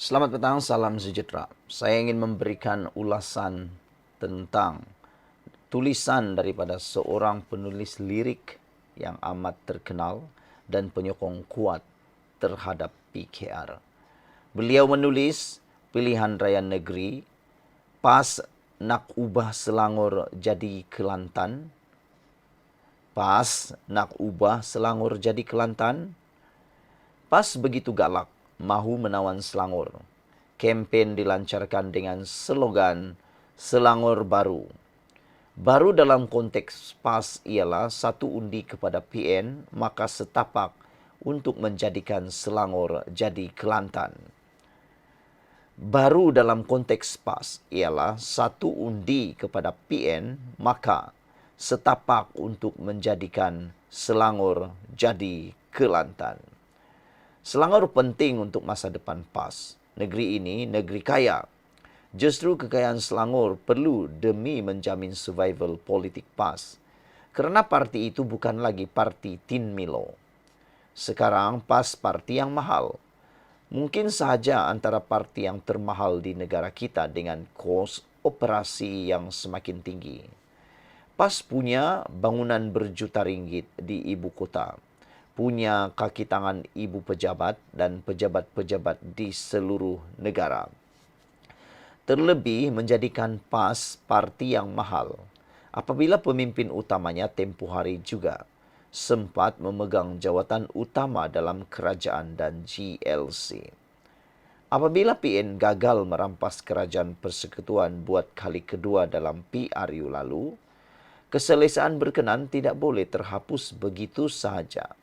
Selamat petang, salam sejahtera. Saya ingin memberikan ulasan tentang tulisan daripada seorang penulis lirik yang amat terkenal dan penyokong kuat terhadap PKR. Beliau menulis pilihan raya negeri, pas nak ubah Selangor jadi Kelantan, pas nak ubah Selangor jadi Kelantan, pas begitu galak, mahu menawan Selangor. Kempen dilancarkan dengan slogan Selangor Baru. Baru dalam konteks PAS ialah satu undi kepada PN, maka setapak untuk menjadikan Selangor jadi Kelantan. Baru dalam konteks PAS ialah satu undi kepada PN, maka setapak untuk menjadikan Selangor jadi Kelantan. Selangor penting untuk masa depan PAS. Negeri ini negeri kaya. Justru kekayaan Selangor perlu demi menjamin survival politik PAS. Kerana parti itu bukan lagi parti Tin Milo. Sekarang PAS parti yang mahal. Mungkin sahaja antara parti yang termahal di negara kita dengan kos operasi yang semakin tinggi. PAS punya bangunan berjuta ringgit di ibu kota. Punya kaki tangan ibu pejabat dan pejabat-pejabat di seluruh negara. Terlebih menjadikan PAS parti yang mahal apabila pemimpin utamanya tempoh hari juga sempat memegang jawatan utama dalam kerajaan dan GLC. Apabila PN gagal merampas kerajaan persekutuan buat kali kedua dalam PRU lalu, keselesaan berkenan tidak boleh terhapus begitu sahaja.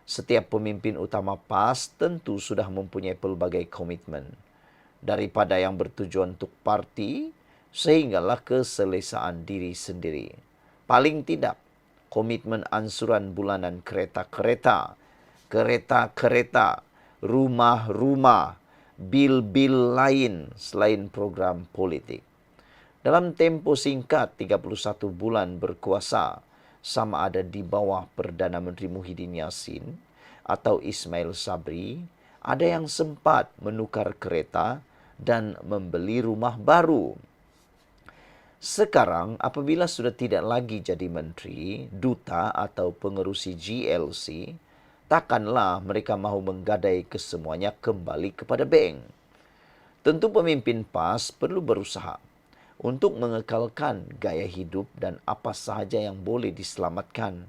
Setiap pemimpin utama PAS tentu sudah mempunyai pelbagai komitmen. Daripada yang bertujuan untuk parti, sehinggalah keselesaan diri sendiri. Paling tidak, komitmen ansuran bulanan kereta-kereta, rumah-rumah, bil-bil lain selain program politik. Dalam tempoh singkat 31 bulan berkuasa, sama ada di bawah Perdana Menteri Muhyiddin Yassin atau Ismail Sabri, ada yang sempat menukar kereta dan membeli rumah baru. Sekarang apabila sudah tidak lagi jadi menteri, duta atau pengerusi GLC, takkanlah mereka mahu menggadai kesemuanya kembali kepada bank. Tentu pemimpin PAS perlu berusaha untuk mengekalkan gaya hidup dan apa sahaja yang boleh diselamatkan.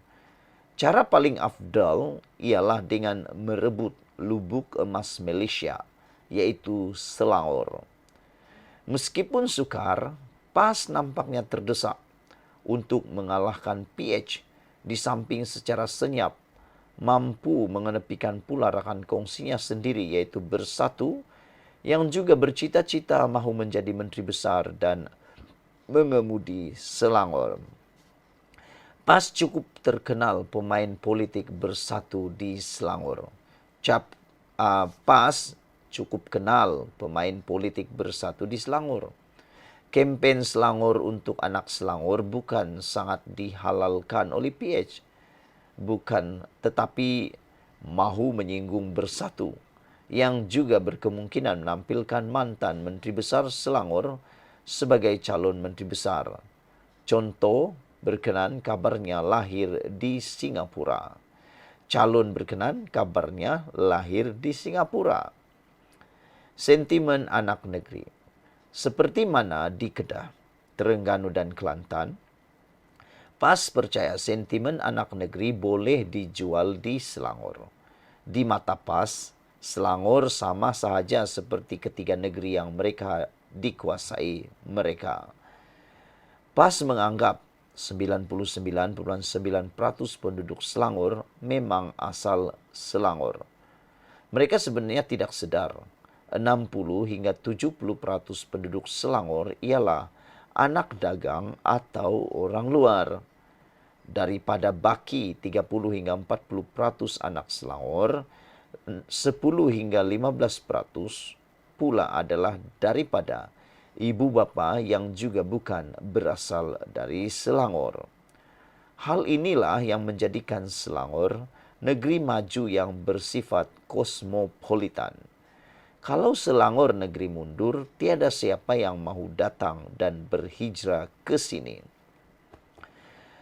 Cara paling afdal ialah dengan merebut lubuk emas Malaysia, iaitu Selangor. Meskipun sukar, PAS nampaknya terdesak untuk mengalahkan PH di samping secara senyap mampu mengenepikan pula rakan kongsinya sendiri iaitu Bersatu yang juga bercita-cita mahu menjadi menteri besar dan mengemudi Selangor. PAS cukup terkenal pemain politik Bersatu di Selangor. PAS cukup kenal pemain politik Bersatu di Selangor. Kempen Selangor untuk anak Selangor bukan sangat dihalalkan oleh PH. Bukan, tetapi mahu menyinggung Bersatu yang juga berkemungkinan menampilkan mantan Menteri Besar Selangor sebagai calon Menteri Besar. Contoh, berkenan kabarnya lahir di Singapura. Calon berkenan kabarnya lahir di Singapura. Sentimen anak negeri. Seperti mana di Kedah, Terengganu dan Kelantan, PAS percaya sentimen anak negeri boleh dijual di Selangor. Di mata PAS, Selangor sama sahaja seperti ketiga negeri yang mereka dikuasai mereka. PAS menganggap 99.9% penduduk Selangor memang asal Selangor. Mereka sebenarnya tidak sedar 60 hingga 70% penduduk Selangor ialah anak dagang atau orang luar. Daripada baki 30 hingga 40% anak Selangor, 10 hingga 15% pula adalah daripada ibu bapa yang juga bukan berasal dari Selangor. Hal inilah yang menjadikan Selangor negeri maju yang bersifat kosmopolitan. Kalau Selangor negeri mundur, tiada siapa yang mahu datang dan berhijrah ke sini.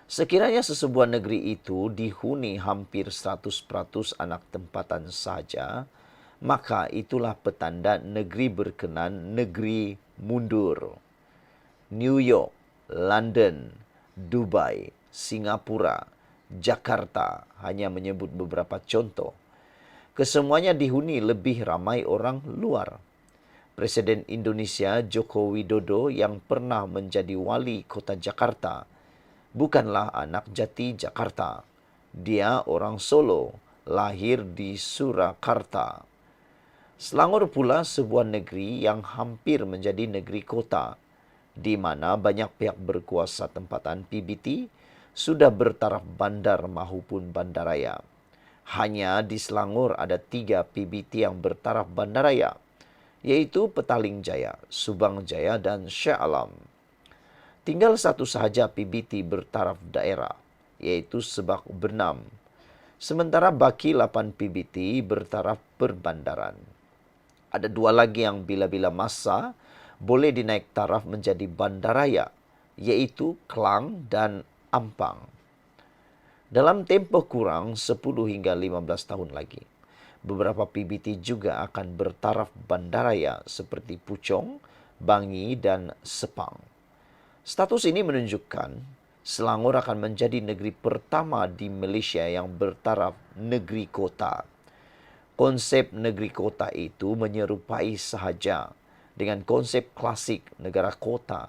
Sekiranya sesebuah negeri itu dihuni hampir 100% anak tempatan saja, maka itulah petanda negeri berkenan negeri mundur. New York, London, Dubai, Singapura, Jakarta hanya menyebut beberapa contoh. Kesemuanya dihuni lebih ramai orang luar. Presiden Indonesia Joko Widodo yang pernah menjadi wali kota Jakarta bukanlah anak jati Jakarta. Dia orang Solo, lahir di Surakarta. Selangor pula sebuah negeri yang hampir menjadi negeri kota, di mana banyak pihak berkuasa tempatan PBT sudah bertaraf bandar maupun bandaraya. Hanya di Selangor ada 3 PBT yang bertaraf bandaraya, yaitu Petaling Jaya, Subang Jaya, dan Shah Alam. Tinggal satu sahaja PBT bertaraf daerah, yaitu Sebak Bernam. Sementara baki 8 PBT bertaraf perbandaran. Ada 2 lagi yang bila-bila masa boleh dinaik taraf menjadi bandaraya, yaitu Klang dan Ampang. Dalam tempoh kurang 10 hingga 15 tahun lagi, beberapa PBT juga akan bertaraf bandaraya seperti Puchong, Bangi, dan Sepang. Status ini menunjukkan Selangor akan menjadi negeri pertama di Malaysia yang bertaraf negeri kota. Konsep negeri kota itu menyerupai sahaja dengan konsep klasik negara kota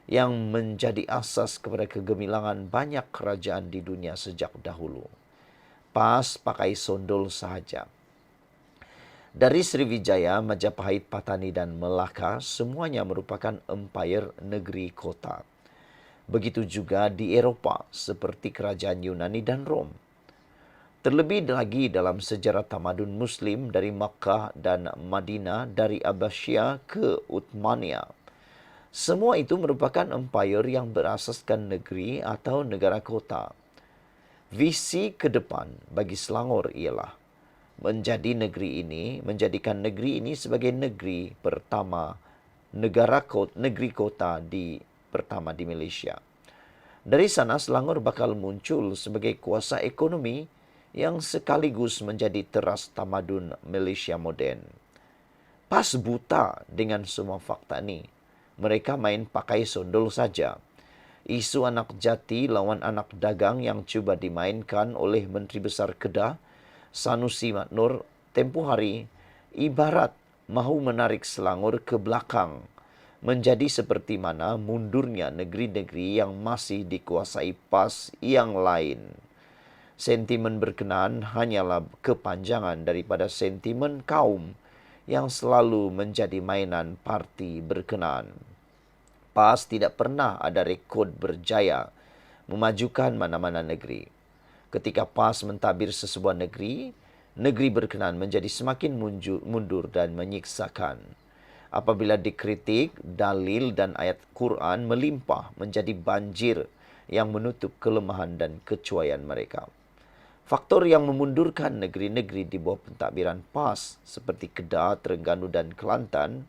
yang menjadi asas kepada kegemilangan banyak kerajaan di dunia sejak dahulu. Pas pakai sondol sahaja. Dari Sriwijaya, Majapahit, Patani, dan Melaka, semuanya merupakan empayar negeri kota. Begitu juga di Eropah, seperti kerajaan Yunani dan Rom. Terlebih lagi dalam sejarah tamadun Muslim dari Makkah dan Madinah, dari Abbasiyah ke Uthmaniyah. Semua itu merupakan empayar yang berasaskan negeri atau negara kota. Visi ke depan bagi Selangor ialah menjadikan negeri ini sebagai negeri pertama, negeri kota pertama di Malaysia. Dari sana Selangor bakal muncul sebagai kuasa ekonomi yang sekaligus menjadi teras tamadun Malaysia moden. Pas buta dengan semua fakta ini, mereka main pakai sondol saja. Isu anak jati lawan anak dagang yang cuba dimainkan oleh Menteri Besar Kedah, Sanusi Maknur, tempoh hari, ibarat mahu menarik Selangor ke belakang, menjadi seperti mana mundurnya negeri-negeri yang masih dikuasai PAS yang lain. Sentimen berkenaan hanyalah kepanjangan daripada sentimen kaum yang selalu menjadi mainan parti berkenaan. PAS tidak pernah ada rekod berjaya memajukan mana-mana negeri. Ketika PAS mentadbir sesebuah negeri, negeri berkenaan menjadi semakin mundur dan menyiksakan. Apabila dikritik, dalil dan ayat Quran melimpah menjadi banjir yang menutup kelemahan dan kecuaian mereka. Faktor yang memundurkan negeri-negeri di bawah pentadbiran PAS seperti Kedah, Terengganu, dan Kelantan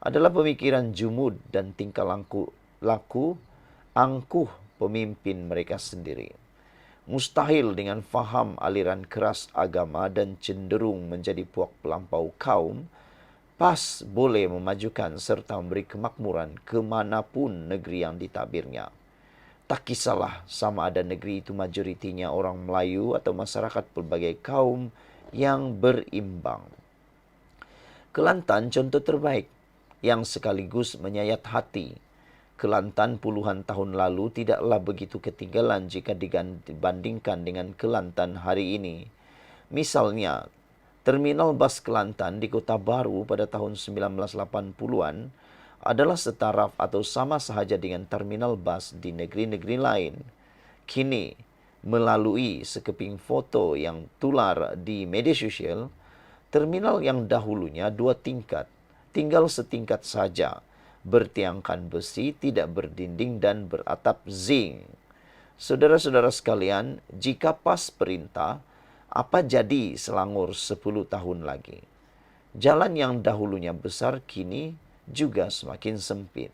adalah pemikiran jumud dan tingkah laku angkuh pemimpin mereka sendiri. Mustahil dengan faham aliran keras agama dan cenderung menjadi puak pelampau kaum, PAS boleh memajukan serta memberi kemakmuran kemanapun negeri yang ditadbirnya. Tak kisahlah sama ada negeri itu majoritinya orang Melayu atau masyarakat pelbagai kaum yang berimbang. Kelantan contoh terbaik yang sekaligus menyayat hati. Kelantan puluhan tahun lalu tidaklah begitu ketinggalan jika dibandingkan dengan Kelantan hari ini. Misalnya, Terminal Bas Kelantan di Kota Baru pada tahun 1980-an adalah setaraf atau sama sahaja dengan terminal bas di negeri-negeri lain. Kini, melalui sekeping foto yang tular di media sosial, terminal yang dahulunya 2 tingkat, tinggal setingkat saja, bertiangkan besi, tidak berdinding dan beratap zinc. Saudara-saudara sekalian, jika PAS perintah, apa jadi Selangor 10 tahun lagi? Jalan yang dahulunya besar kini juga semakin sempit.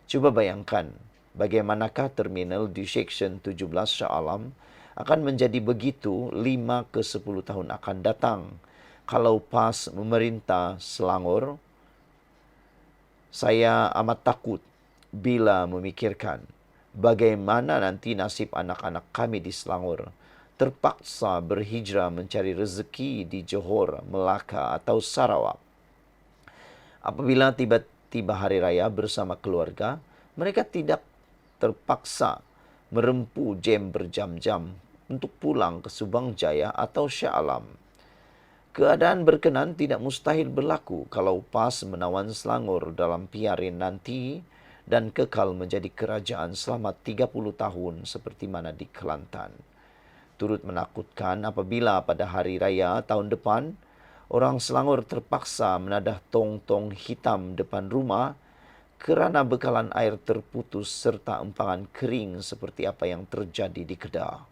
Coba bayangkan bagaimanakah terminal di Seksyen 17 Shah Alam akan menjadi begitu 5 ke 10 tahun akan datang kalau PAS memerintah Selangor. Saya amat takut bila memikirkan bagaimana nanti nasib anak-anak kami di Selangor terpaksa berhijrah mencari rezeki di Johor, Melaka atau Sarawak. Apabila tiba-tiba hari raya bersama keluarga, mereka tidak terpaksa merempu jam berjam-jam untuk pulang ke Subang Jaya atau Shah Alam. Keadaan berkenan tidak mustahil berlaku kalau PAS menawan Selangor dalam PRN nanti dan kekal menjadi kerajaan selama 30 tahun seperti mana di Kelantan. Turut menakutkan apabila pada hari raya tahun depan, orang Selangor terpaksa menadah tong-tong hitam depan rumah kerana bekalan air terputus serta empangan kering seperti apa yang terjadi di Kedah.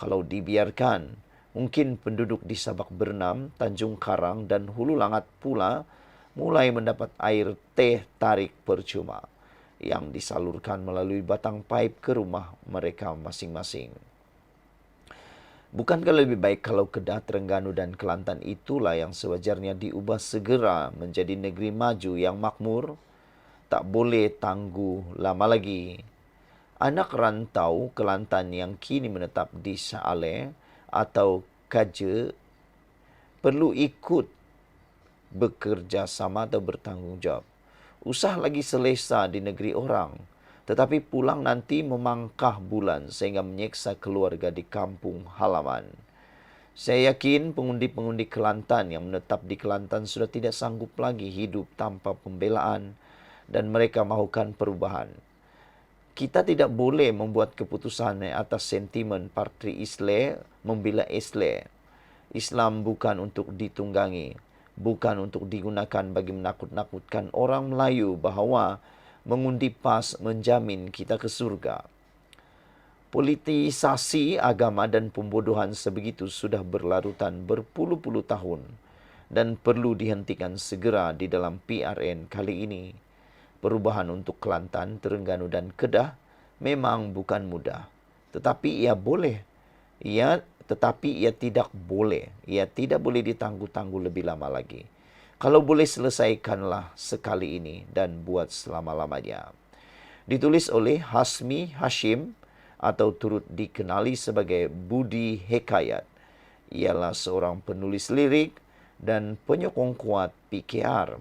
Kalau dibiarkan, mungkin penduduk di Sabak Bernam, Tanjung Karang dan Hulu Langat pula mulai mendapat air teh tarik percuma yang disalurkan melalui batang paip ke rumah mereka masing-masing. Bukankah lebih baik kalau Kedah, Terengganu dan Kelantan itulah yang sewajarnya diubah segera menjadi negeri maju yang makmur? Tak boleh tangguh lama lagi. Anak rantau Kelantan yang kini menetap di Shah Alam atau Kaja perlu ikut bekerja sama atau bertanggungjawab. Usah lagi selesa di negeri orang, tetapi pulang nanti memangkah bulan sehingga menyeksa keluarga di kampung halaman. Saya yakin pengundi-pengundi Kelantan yang menetap di Kelantan sudah tidak sanggup lagi hidup tanpa pembelaan dan mereka mahukan perubahan. Kita tidak boleh membuat keputusan atas sentimen parti Islam membela Islam. Islam bukan untuk ditunggangi, bukan untuk digunakan bagi menakut-nakutkan orang Melayu bahawa mengundi PAS menjamin kita ke surga. Politisasi agama dan pembodohan sebegitu sudah berlarutan berpuluh-puluh tahun dan perlu dihentikan segera di dalam PRN kali ini. Perubahan untuk Kelantan, Terengganu dan Kedah memang bukan mudah, tetapi ia tidak boleh ditangguh-tangguh lebih lama lagi. Kalau boleh selesaikanlah sekali ini dan buat selama-lamanya. Ditulis oleh Hasmi Hashim atau turut dikenali sebagai Budi Hekayat. Ialah seorang penulis lirik dan penyokong kuat PKR.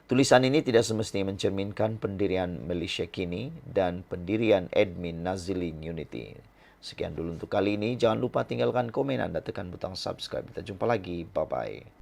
Tulisan ini tidak semestinya mencerminkan pendirian Malaysia kini dan pendirian admin Nazilin Unity. Sekian dulu untuk kali ini. Jangan lupa tinggalkan komen Anda, tekan butang subscribe. Kita jumpa lagi. Bye-bye.